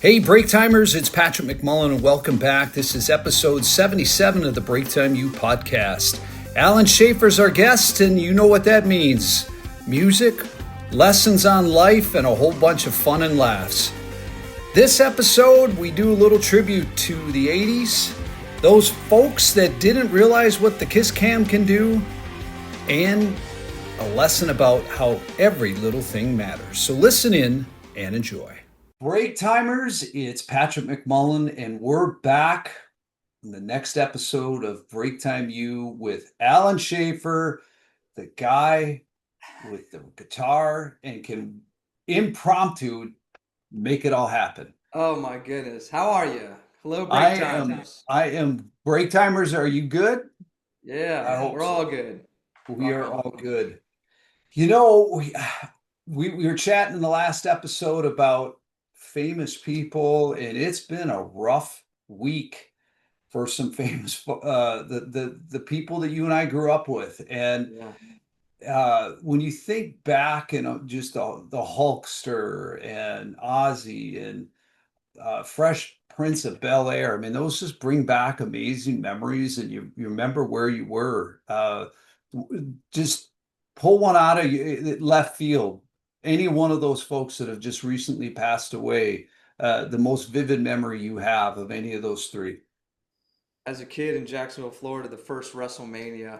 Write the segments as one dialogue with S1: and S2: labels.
S1: Hey, Break Timers, it's Patrick McMullan, and welcome back. This is episode 77 of the Breaktime U podcast. Alan Schaefer's our guest, and you know what that means. Music, lessons on life, and a whole bunch of fun and laughs. This episode, we do a little tribute to the 80s, those folks that didn't realize what the kiss cam can do, and a lesson about how every little thing matters. So listen in and enjoy. Break Timers, it's Patrick McMullan, and we're back in the next episode of Breaktime U with Alan Schaefer, the guy with the guitar and can impromptu make it all happen.
S2: Oh my goodness. How are you? Hello, Break Timers.
S1: I am. Break Timers, are you good?
S2: Yeah,
S1: I hope
S2: we're
S1: so.
S2: all good.
S1: We are all good. You know, we were chatting in the last episode about famous people, and it's been a rough week for some famous the people that you and I grew up with. And when you think back and just the Hulkster and Ozzy and Fresh Prince of Bel-Air, I mean, those just bring back amazing memories, and you remember where you were. Just pull one out of left field. Any one of those folks that have just recently passed away, the most vivid memory you have of any of those three.
S2: As a kid in Jacksonville, Florida, the first WrestleMania,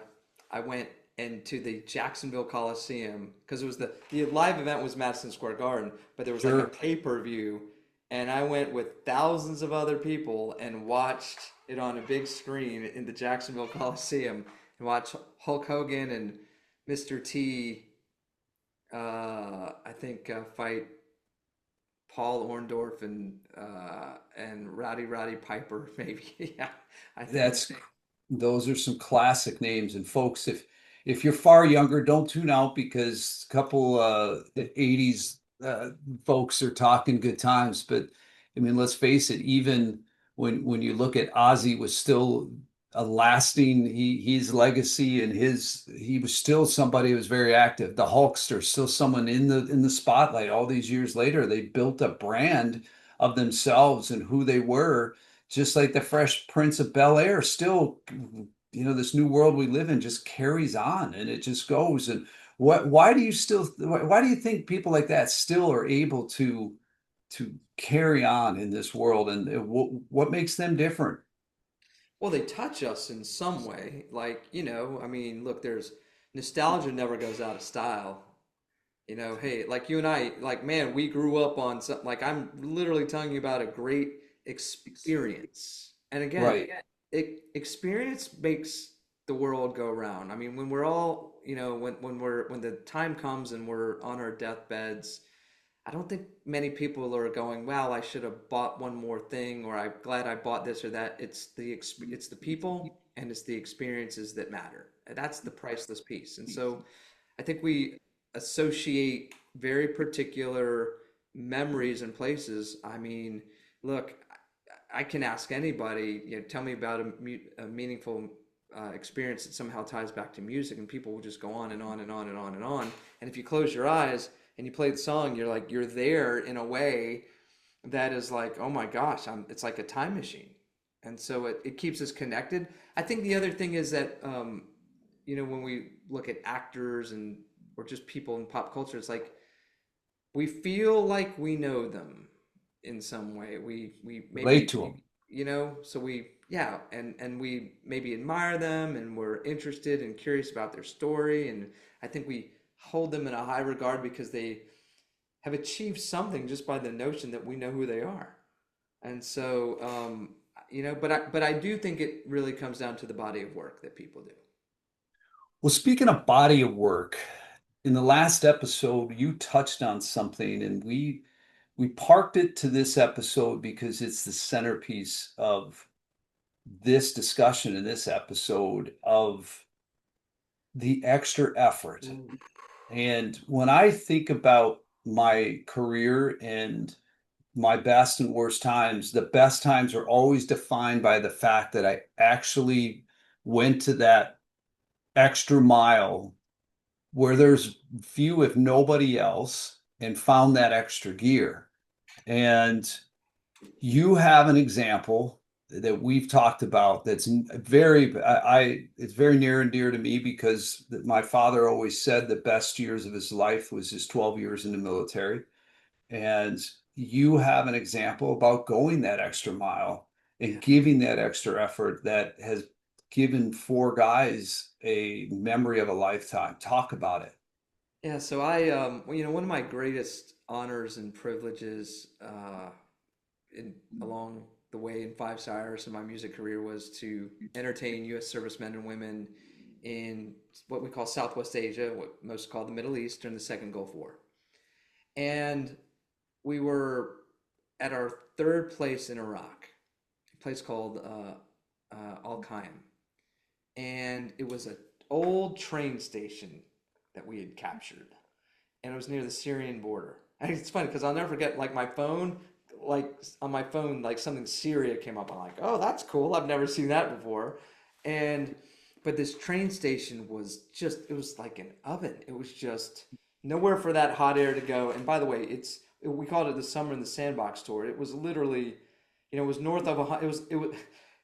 S2: I went into the Jacksonville Coliseum because it was the live event was Madison Square Garden, but there was like a pay-per-view, and I went with thousands of other people and watched it on a big screen in the Jacksonville Coliseum and watched Hulk Hogan and Mr. T. I think fight Paul Orndorff and Rowdy Piper, maybe. Yeah, I think
S1: Those are some classic names. And folks, if you're far younger, don't tune out because a couple 80s folks are talking good times. But I mean, let's face it, even when you look at Ozzy was still a lasting his legacy, and he was still somebody who was very active. The Hulkster, still someone in the spotlight all these years later. They built a brand of themselves and who they were, just like the Fresh Prince of Bel-Air. Still, this new world we live in just carries on, and it just goes. And why do you think people like that still are able to carry on in this world, and what makes them different?
S2: Well, they touch us in some way. Like, I mean, look, there's nostalgia never goes out of style. Hey, like you and I, like, man, we grew up on something, like, I'm literally telling you about a great experience. And again,
S1: Right.
S2: experience makes the world go round. I mean, when we're all, when the time comes and we're on our deathbeds, I don't think many people are going, "Wow, I should have bought one more thing," or "I'm glad I bought this or that." It's the people and it's the experiences that matter. And that's the priceless piece. And so I think we associate very particular memories and places. I mean, look, I can ask anybody, tell me about a meaningful experience that somehow ties back to music, and people will just go on and on and on and on and on. And if you close your eyes and you play the song, you're there in a way that is like, oh my gosh, it's like a time machine. And so it keeps us connected. I think the other thing is that, when we look at actors and or just people in pop culture, it's like we feel like we know them in some way. We maybe
S1: Relate to them.
S2: so and we maybe admire them and we're interested and curious about their story, and I think we hold them in a high regard because they have achieved something just by the notion that we know who they are. And so, but I do think it really comes down to the body of work that people do.
S1: Well, speaking of body of work, in the last episode, you touched on something, and we parked it to this episode because it's the centerpiece of this discussion in this episode of the extra effort.
S2: Mm.
S1: And when I think about my career and my best and worst times, the best times are always defined by the fact that I actually went to that extra mile where there's few, if nobody else, and found that extra gear. And You have an example that we've talked about that's it's very near and dear to me because my father always said the best years of his life was his 12 years in the military. And you have an example about going that extra mile and
S2: Yeah.
S1: giving that extra effort that has given four guys a memory of a lifetime. Talk about it.
S2: Yeah, so well, one of my greatest honors and privileges along the way in 5 stars in my music career was to entertain U.S. servicemen and women in what we call Southwest Asia, what most call the Middle East during the Second Gulf War. And we were at our third place in Iraq, a place called Al Qaim, and it was an old train station that we had captured, and it was near the Syrian border. And it's funny because I'll never forget, like my phone, like on my phone, like something Syria came up. I'm like, oh, that's cool. I've never seen that before. And but this train station was just, it was like an oven. It was just nowhere for that hot air to go. And by the way, we called it the summer in the sandbox tour. It was literally, it was north of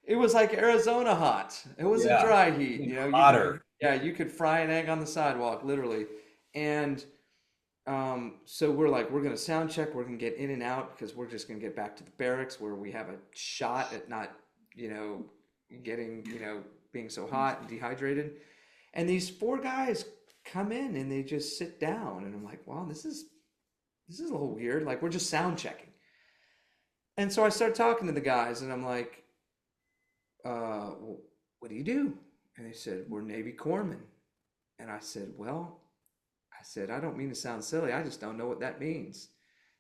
S2: it was like Arizona hot. It wasn't
S1: Yeah.
S2: dry heat.
S1: Hotter.
S2: You could fry an egg on the sidewalk, literally. And so we're like, we're gonna sound check. We're gonna get in and out because we're just gonna get back to the barracks where we have a shot at not, you know, getting, being so hot and dehydrated. And these four guys come in and they just sit down, and I'm like, wow, this is a little weird. Like we're just sound checking. And so I start talking to the guys, and I'm like, well, what do you do? And they said, we're Navy corpsmen. And I said, I don't mean to sound silly. I just don't know what that means.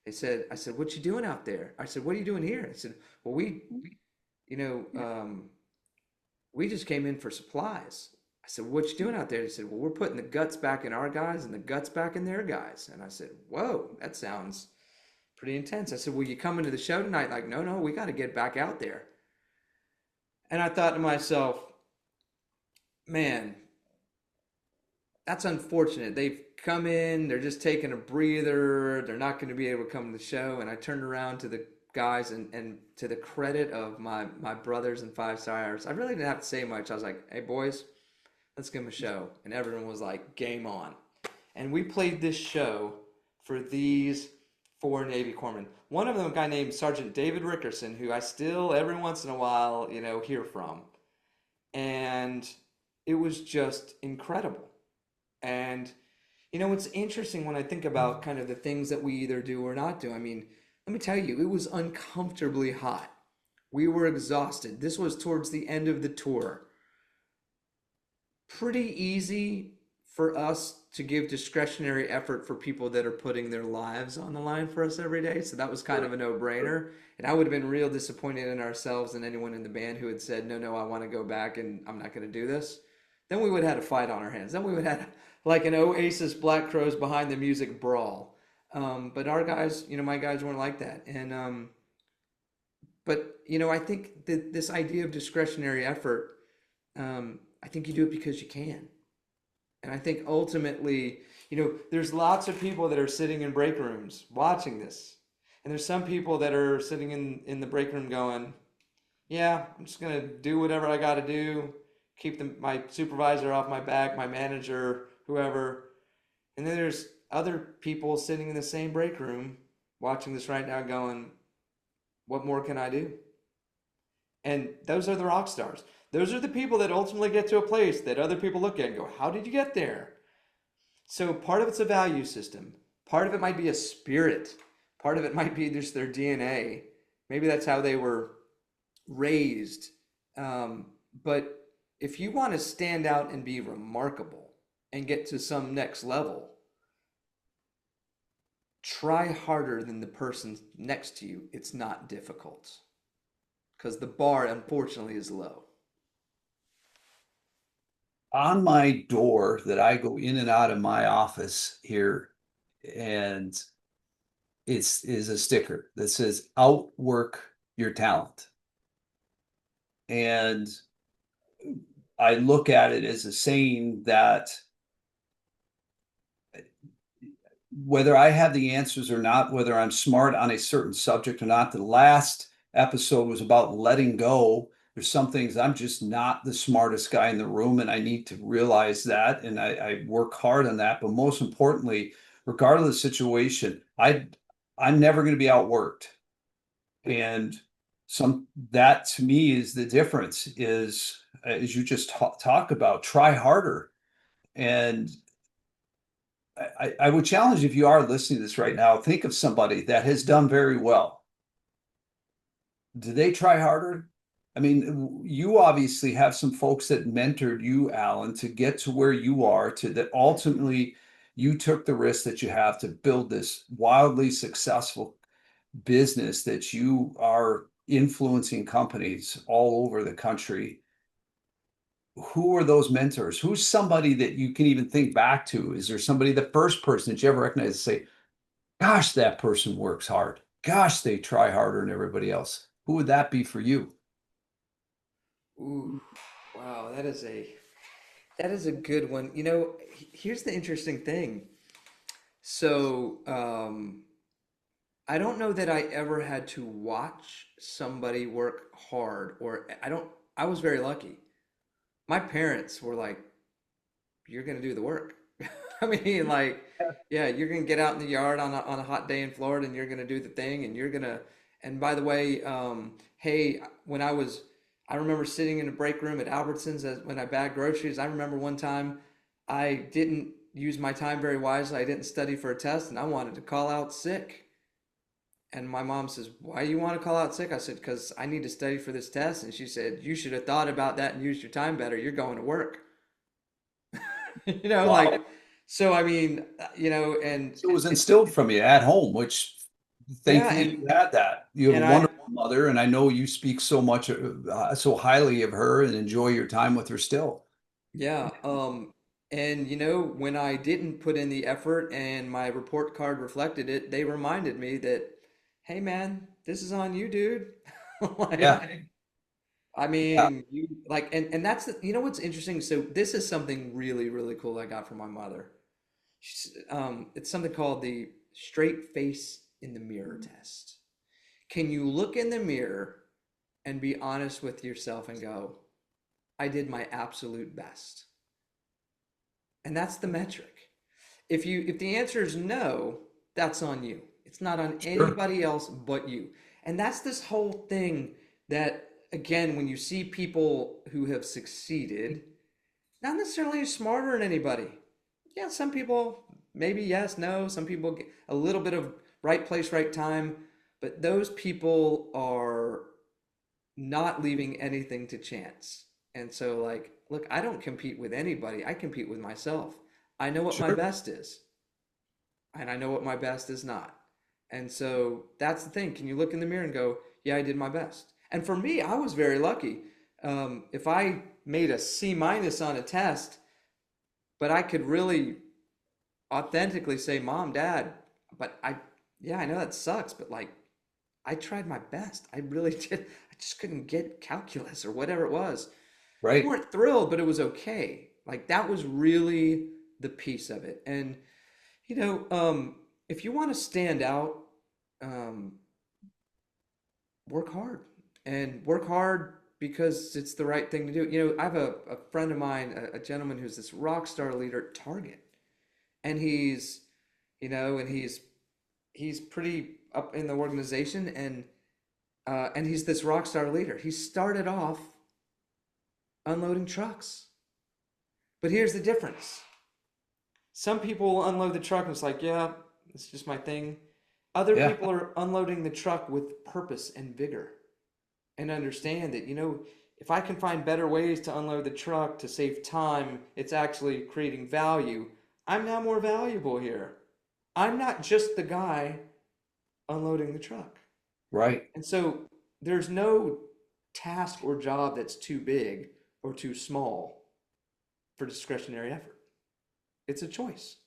S2: I said, what you doing out there? I said, what are you doing here? I said, well, you know, um, we just came in for supplies. I said, what you doing out there? He said, well, we're putting the guts back in our guys and the guts back in their guys. And I said, whoa, that sounds pretty intense. I said, will you come into the show tonight? Like, no, we got to get back out there. And I thought to myself, man, that's unfortunate. They've come in, they're just taking a breather, they're not going to be able to come to the show. And I turned around to the guys, and to the credit of my brothers and 5 stars, I really didn't have to say much. I was like, hey, boys, let's give them a show. And everyone was like, game on. And we played this show for these four Navy corpsmen. One of them, a guy named Sergeant David Rickerson, who I still every once in a while, hear from. And it was just incredible. And it's interesting when I think about kind of the things that we either do or not do. I mean, let me tell you, it was uncomfortably hot. We were exhausted. This was towards the end of the tour. Pretty easy for us to give discretionary effort for people that are putting their lives on the line for us every day. So that was kind of a no-brainer. And I would have been real disappointed in ourselves and anyone in the band who had said, no, I want to go back and I'm not going to do this. Then we would have had a fight on our hands. Then we would have had like an Oasis Black Crowes behind the music brawl. But our guys, my guys weren't like that. And but I think that this idea of discretionary effort, I think you do it because you can. And I think ultimately, there's lots of people that are sitting in break rooms watching this. And there's some people that are sitting in the break room going, yeah, I'm just going to do whatever I got to do, keep my supervisor off my back, my manager, whoever. And then there's other people sitting in the same break room watching this right now going, what more can I do? And those are the rock stars. Those are the people that ultimately get to a place that other people look at and go, how did you get there? So part of it's a value system. Part of it might be a spirit. Part of it might be just their DNA. Maybe that's how they were raised. But if you want to stand out and be remarkable and get to some next level, try harder than the person next to you. It's not difficult because the bar, unfortunately, is low.
S1: On my door that I go in and out of my office here, and it's is a sticker that says outwork your talent. And I look at it as a saying that whether I have the answers or not, whether I'm smart on a certain subject or not. The last episode was about letting go. There's some things I'm just not the smartest guy in the room, and I need to realize that. And I work hard on that. But most importantly, regardless of the situation, I'm never going to be outworked. And some that to me is the difference is as you just talk about, try harder. And I would challenge if you are listening to this right now, think of somebody that has done very well. Do they try harder? I mean, you obviously have some folks that mentored you, Alan, to get to where you are, to that ultimately you took the risk that you have to build this wildly successful business that you are influencing companies all over the country. Who are those mentors? Who's somebody that you can even think back to? Is there somebody, the first person that you ever recognize and say, gosh, that person works hard. Gosh, they try harder than everybody else. Who would that be for you?
S2: Ooh, wow, that is a good one. Here's the interesting thing. So, I don't know that I ever had to watch somebody work hard, or I was very lucky. My parents were like, you're gonna do the work. I mean, like, yeah, you're gonna get out in the yard on a hot day in Florida, and you're gonna do the thing, and you're gonna. And by the way, hey, I remember sitting in a break room at Albertsons when I bagged groceries. I remember one time I didn't use my time very wisely. I didn't study for a test, and I wanted to call out sick. And my mom says, "Why you want to call out sick?" I said, "Because I need to study for this test." And she said, "You should have thought about that and used your time better. You're going to work."
S1: Wow.
S2: Like, so I mean, and
S1: It was instilled from you at home, which
S2: yeah,
S1: thankfully you had that. You have a
S2: and I,
S1: wonderful mother, and I know you speak so much, so highly of her and enjoy your time with her still.
S2: yeah, and when I didn't put in the effort and my report card reflected it, they reminded me that, hey man, this is on you, dude. Like,
S1: Yeah.
S2: I
S1: Yeah.
S2: mean, you like, and that's what's interesting. So this is something really, really cool I got from my mother. It's something called the straight face in the mirror test. Can you look in the mirror and be honest with yourself and go, I did my absolute best? And that's the metric. If the answer is no, that's on you. It's not on
S1: Sure.
S2: anybody else but you. And that's this whole thing that, again, when you see people who have succeeded, not necessarily smarter than anybody. Yeah, some people maybe yes, no. Some people get a little bit of right place, right time, but those people are not leaving anything to chance. And so, like, look, I don't compete with anybody. I compete with myself. I know what my
S1: Sure.
S2: best is, and I know what my best is not. And so that's the thing. Can you look in the mirror and go, yeah, I did my best? And for me, I was very lucky. If I made a C minus on a test, but I could really authentically say, Mom, Dad, yeah, I know that sucks, but like, I tried my best. I really did. I just couldn't get calculus or whatever it was. We
S1: Right.
S2: weren't thrilled, but it was okay. Like, that was really the piece of it. And, you know, um, if you want to stand out, um, work hard and work hard because it's the right thing to do. I have a friend of mine, a gentleman who's this rock star leader at Target, and he's pretty up in the organization, and he's this rock star leader. He started off unloading trucks, but here's the difference. Some people will unload the truck and it's like, yeah, it's just my thing. Other
S1: Yeah.
S2: people are unloading the truck with purpose and vigor and understand that, if I can find better ways to unload the truck to save time, it's actually creating value. I'm now more valuable here. I'm not just the guy unloading the truck.
S1: Right.
S2: And so there's no task or job that's too big or too small for discretionary effort. It's a choice.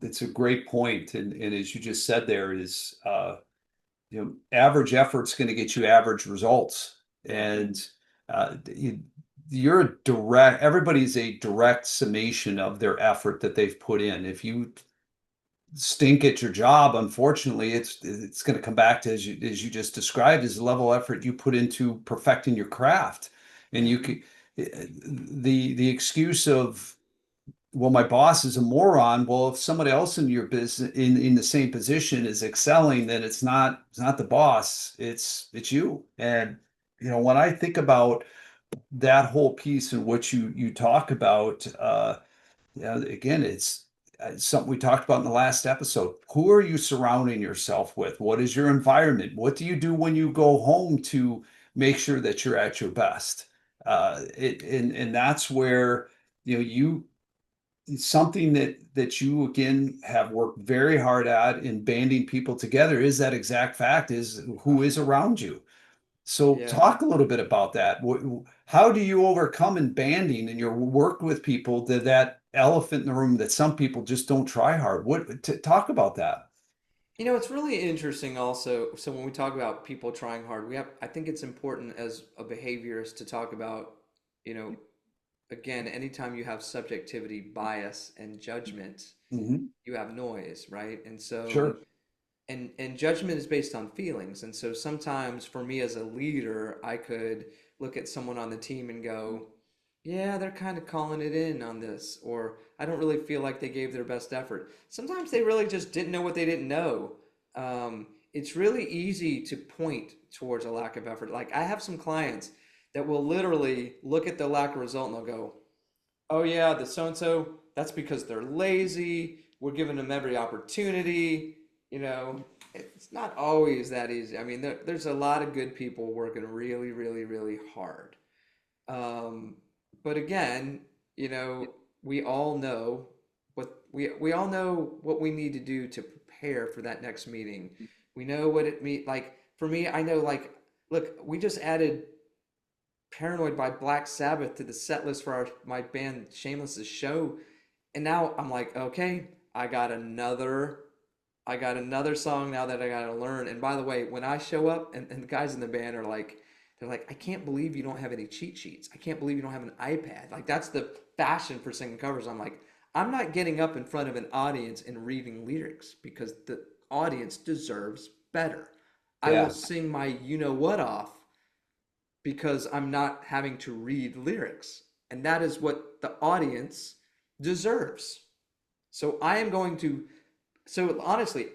S1: It's a great point. And as you just said, there is average effort's going to get you average results. And you, you're a direct, everybody's a direct summation of their effort that they've put in. If you stink at your job, unfortunately, it's going to come back to, as you just described, is the level of effort you put into perfecting your craft. And
S2: Yeah.
S1: you could the excuse of, well, my boss is a moron. Well, if somebody else in your business in the same position is excelling, then it's not the boss, it's you. And when I think about that whole piece and what you talk about, again, it's something we talked about in the last episode. Who are you surrounding yourself with? What is your environment? What do you do when you go home to make sure that you're at your best? And that's where you something that you again have worked very hard at in banding people together is that exact fact, is who is around you. So
S2: Yeah.
S1: talk a little bit about that. How do you overcome in banding and your work with people that elephant in the room that some people just don't try hard? Talk about that.
S2: It's really interesting also. So when we talk about people trying hard, I think it's important as a behaviorist to talk about, you know, again, anytime you have subjectivity, bias, and judgment,
S1: Hmm.
S2: you have noise, right? And so,
S1: Sure.
S2: and judgment is based on feelings. And so sometimes for me as a leader, I could look at someone on the team and go, yeah, they're kind of calling it in on this, or I don't really feel like they gave their best effort. Sometimes they really just didn't know what they didn't know. It's really easy to point towards a lack of effort. Like I have some clients that will literally look at the lack of result and they'll go, oh yeah, the so and so, that's because they're lazy. We're giving them every opportunity. You know, it's not always that easy. I mean, there's a lot of good people working really, really, really hard. Um, but again, we all know we all know what we need to do to prepare for that next meeting. We know what it means. Like for me, I know like look, we just added Paranoid by Black Sabbath to the set list for my band Shameless's show. And now I'm like, okay, I got another song now that I gotta learn. And by the way, when I show up and the guys in the band are like, they're like, I can't believe you don't have any cheat sheets. I can't believe you don't have an iPad. Like that's the fashion for singing covers. I'm like, I'm not getting up in front of an audience and reading lyrics because the audience deserves better. I will
S1: Yeah.
S2: sing my you know what off because I'm not having to read lyrics. And that is what the audience deserves. So I am going to, so honestly,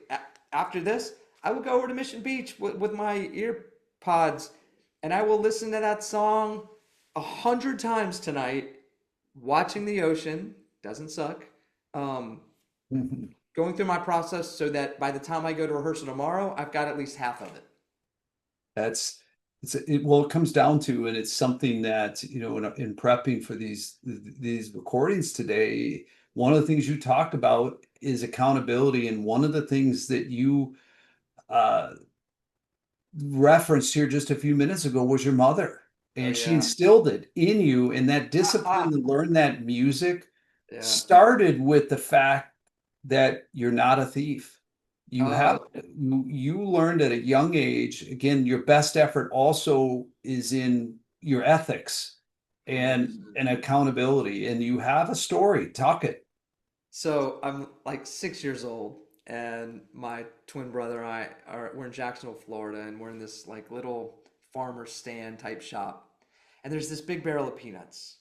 S2: after this, I will go over to Mission Beach with my ear pods and I will listen to that song 100 times tonight, watching the ocean. Doesn't suck. Um, Going through my process so that by the time I go to rehearsal tomorrow, I've got at least half of it.
S1: That's well, it comes down to, and it's something that, in prepping for these recordings today, one of the things you talked about is accountability. And one of the things that you uh, referenced here just a few minutes ago was your mother.
S2: Oh,
S1: And she
S2: yeah.
S1: instilled it in you, and that discipline to learn that music
S2: Yeah.
S1: started with the fact that you're not a thief. You have
S2: Oh,
S1: you learned at a young age. Again, your best effort also is in your ethics and
S2: 100%.
S1: accountability. And you have a story. Talk it.
S2: So I'm like 6 years old, and my twin brother and I we're in Jacksonville, Florida, and we're in this like little farmer stand type shop. And there's this big barrel of peanuts.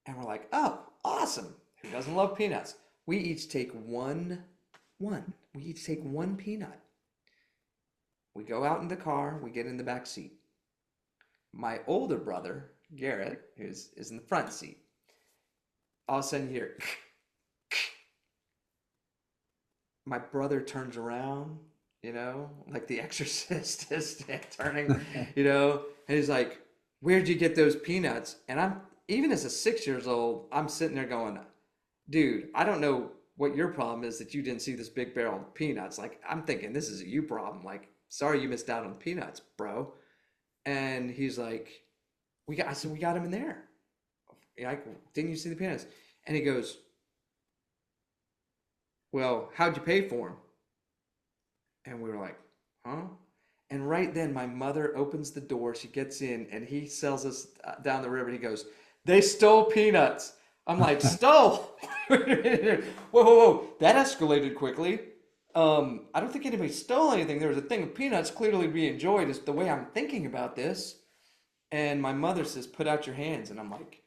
S2: And we're like, oh, awesome. Who doesn't love peanuts? We each take one. We each take one peanut. We go out in the car, we get in the back seat. My older brother, Garrett, who's is in the front seat. All of a sudden you hear my brother turns around, like the exorcist is turning, and he's like, where'd you get those peanuts? And I'm, even as a 6 years old, I'm sitting there going, dude, I don't know what your problem is that you didn't see this big barrel of peanuts. Like, I'm thinking this is a you problem. Like, sorry you missed out on the peanuts, bro. And he's like, I said, we got him in there. Like, didn't you see the peanuts? And he goes, well, how'd you pay for them? And we were like, huh? And right then, my mother opens the door. She gets in, and he sells us down the river. And he goes, they stole peanuts. I'm like, stole? Whoa, whoa, whoa. That escalated quickly. I don't think anybody stole anything. There was a thing of peanuts clearly to be enjoyed, is the way I'm thinking about this. And my mother says, "Put out your hands," and I'm like,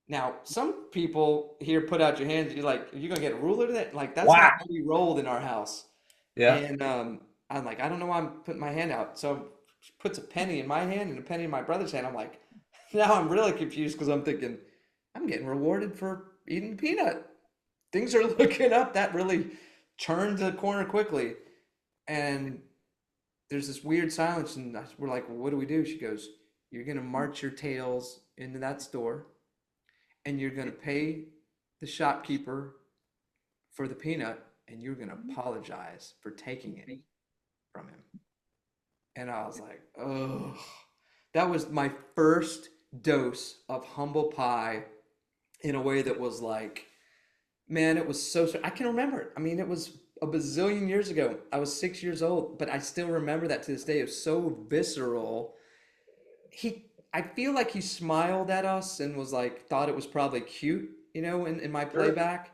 S2: now some people here put out your hands. You're like, "Are you gonna get a ruler to that?" Like that's not
S1: Wow.
S2: how we rolled in our house.
S1: Yeah.
S2: And I'm like, I don't know why I'm putting my hand out. So she puts a penny in my hand and a penny in my brother's hand. I'm like, now I'm really confused because I'm thinking, I'm getting rewarded for eating the peanut. Things are looking up. That really turned the corner quickly. And there's this weird silence. And we're like, well, what do we do? She goes, "You're going to march your tails into that store and you're going to pay the shopkeeper for the peanut and you're going to apologize for taking it from him." And I was like, oh, that was my first dose of humble pie in a way that was like, man, it was so, I can remember it. I mean, it was a bazillion years ago. I was 6 years old, but I still remember that to this day. It was so visceral. I feel like he smiled at us and was like, thought it was probably cute, in my
S1: Sure.
S2: playback.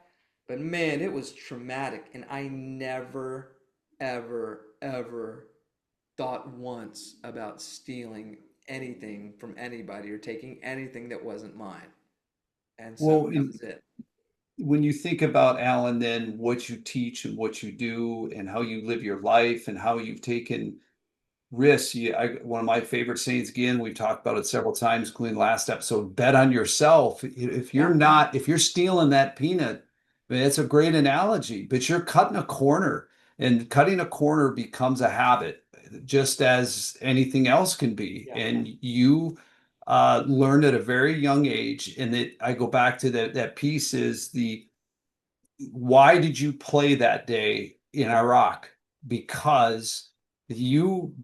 S2: But man, it was traumatic. And I never, ever, ever thought once about stealing anything from anybody or taking anything that wasn't mine. And so
S1: Well,
S2: that was it.
S1: when you think about Alan, then what you teach and what you do and how you live your life and how you've taken risks. One of my favorite sayings, again, we've talked about it several times, including last episode, bet on yourself.
S2: Yeah.
S1: If you're stealing that peanut, I mean, it's a great analogy, but you're cutting a corner, and cutting a corner becomes a habit, just as anything else can be.
S2: Yeah.
S1: And you learned at a very young age. And that I go back to that piece is why did you play that day in Iraq? Because you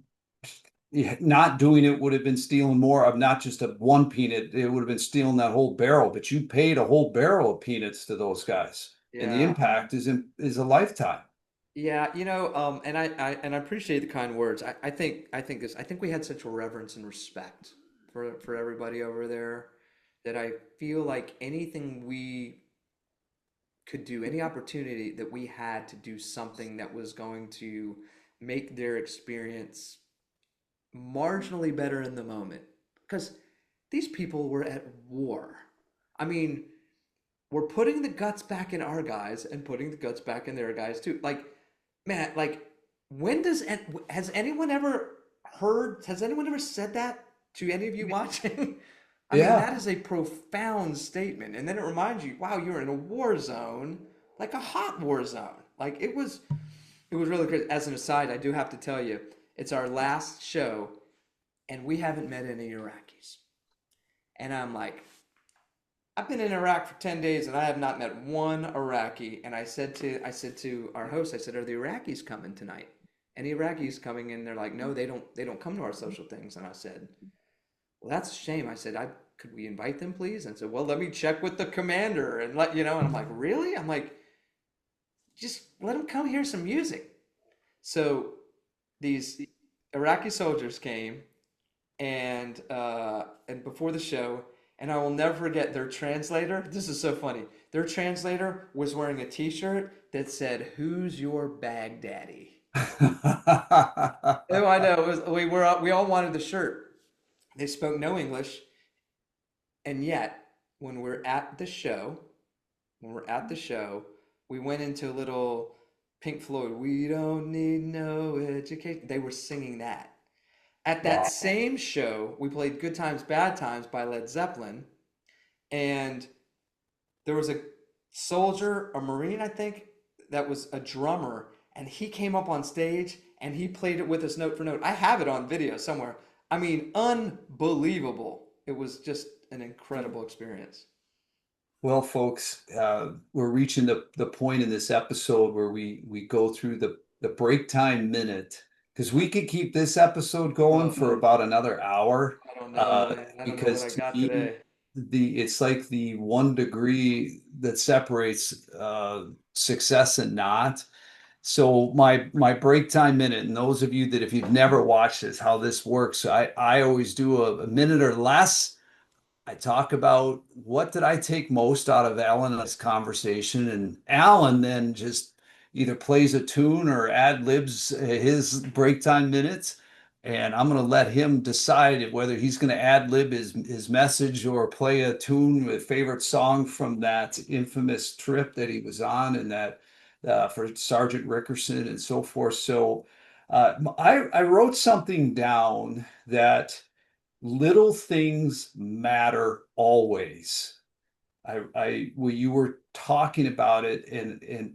S1: not doing it would have been stealing more of not just a one peanut, it would have been stealing that whole barrel. But you paid a whole barrel of peanuts to those guys, and the
S2: Yeah.
S1: impact is a lifetime.
S2: Yeah, and I appreciate the kind words. I think we had such a reverence and respect for everybody over there that I feel like anything we could do, any opportunity that we had to do something that was going to make their experience marginally better in the moment. Because these people were at war. I mean, we're putting the guts back in our guys and putting the guts back in their guys too. Like, man, like, when does, has anyone ever has anyone ever said that to any of you watching? I mean,
S1: Yeah.
S2: that is a profound statement. And then it reminds you, wow, you're in a war zone, like a hot war zone. Like, it was really crazy. As an aside, I do have to tell you, it's our last show and we haven't met any Iraqis. And I'm like, I've been in Iraq for 10 days and I have not met one Iraqi. And I said to our host, I said, "Are the Iraqis coming tonight? Any Iraqis coming?" And they're like, "No, they don't come to our social things." And I said, "Well, that's a shame." I said, "I could we invite them, please?" And said, "Well, let me check with the commander and let you know." And I'm like, "Really?" I'm like, "Just let them come hear some music." So these Iraqi soldiers came and before the show, and I will never forget their translator. This is so funny. Their translator was wearing a T-shirt that said, "Who's your Baghdaddy?" Oh, I know. We all wanted the shirt. They spoke no English, and yet when we're at the show, when we're at the show, we went into a little Pink Floyd. "We don't need no education." They were singing that. At that
S1: Wow.
S2: same show, we played "Good Times, Bad Times" by Led Zeppelin, and there was a soldier, a Marine, I think, that was a drummer, and he came up on stage and he played it with us note for note. I have it on video somewhere. I mean, unbelievable. It was just an incredible experience.
S1: Well, folks, we're reaching the point in this episode where we go through the break time minute, because we could keep this episode going for
S2: Oh,
S1: about another hour.
S2: I don't know, man. I don't know what
S1: Because
S2: I
S1: to
S2: got
S1: me,
S2: today.
S1: it's like the 1 degree that separates success and not. So my break time minute, and those of you that if you've never watched this, how this works, I always do a minute or less. I talk about what did I take most out of Alan and this conversation, and Alan then just either plays a tune or ad libs his break time minutes. And I'm going to let him decide whether he's going to ad lib his message or play a tune with favorite song from that infamous trip that he was on, and that for Sergeant Rickerson and so forth. So I wrote something down that little things matter always. When you were talking about it, and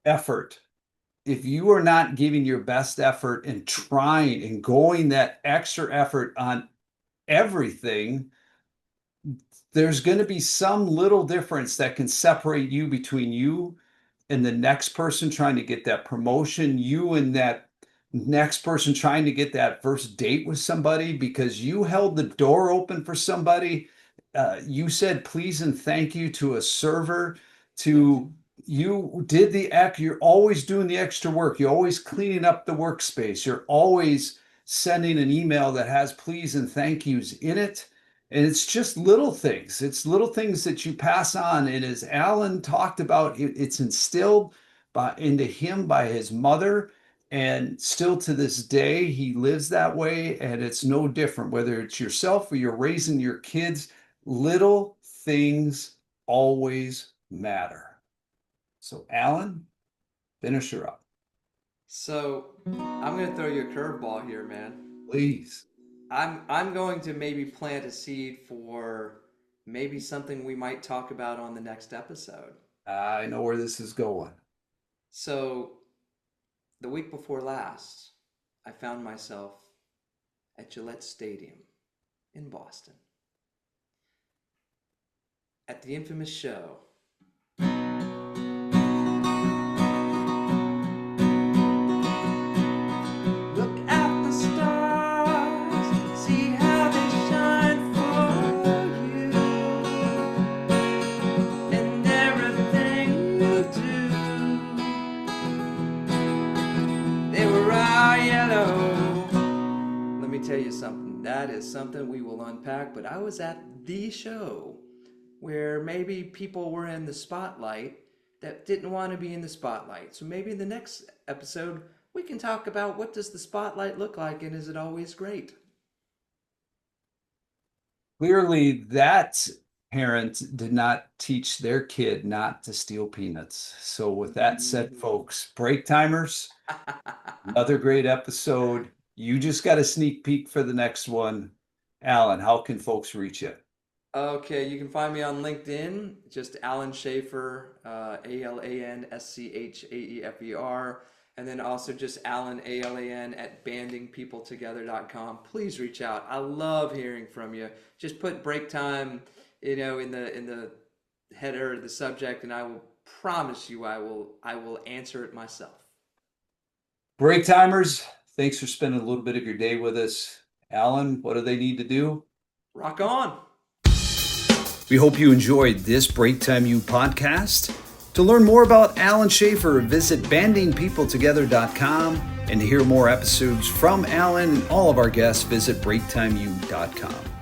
S1: effort, if you are not giving your best effort and trying and going that extra effort on everything, there's going to be some little difference that can separate you between you and the next person trying to get that promotion, you and that next person trying to get that first date with somebody because you held the door open for somebody. You said please and thank you to a server, to you did the act. You're always doing the extra work. You're always cleaning up the workspace. You're always sending an email that has please and thank yous in it. And it's just little things. It's little things that you pass on. And as Alan talked about, it's instilled into him by his mother. And still to this day, he lives that way. And it's no different, whether it's yourself or you're raising your kids. Little things always matter. So, Alan, finish her up.
S2: So I'm going to throw you a curveball here, man.
S1: Please.
S2: I'm going to maybe plant a seed for maybe something we might talk about on the next episode.
S1: I know where this is going.
S2: So the week before last, I found myself at Gillette Stadium in Boston at the infamous show. Tell you something, that is something we will unpack, but I was at the show where maybe people were in the spotlight that didn't want to be in the spotlight. So maybe in the next episode we can talk about what does the spotlight look like, and is it always great?
S1: Clearly that parent did not teach their kid not to steal peanuts. So with that said, folks, break timers, another great episode. You just got a sneak peek for the next one. Alan, how can folks reach you?
S2: Okay, you can find me on LinkedIn, just Alan Schaefer, AlanSchaefer, and then also just Alan, ALAN, at bandingpeopletogether.com. Please reach out. I love hearing from you. Just put break time, in the header of the subject, and I will promise you I will answer it myself.
S1: Break timers, thanks for spending a little bit of your day with us. Alan, what do they need to do?
S2: Rock on.
S1: We hope you enjoyed this Breaktime U podcast. To learn more about Alan Schaefer, visit bandingpeopletogether.com. And to hear more episodes from Alan and all of our guests, visit breaktimeu.com.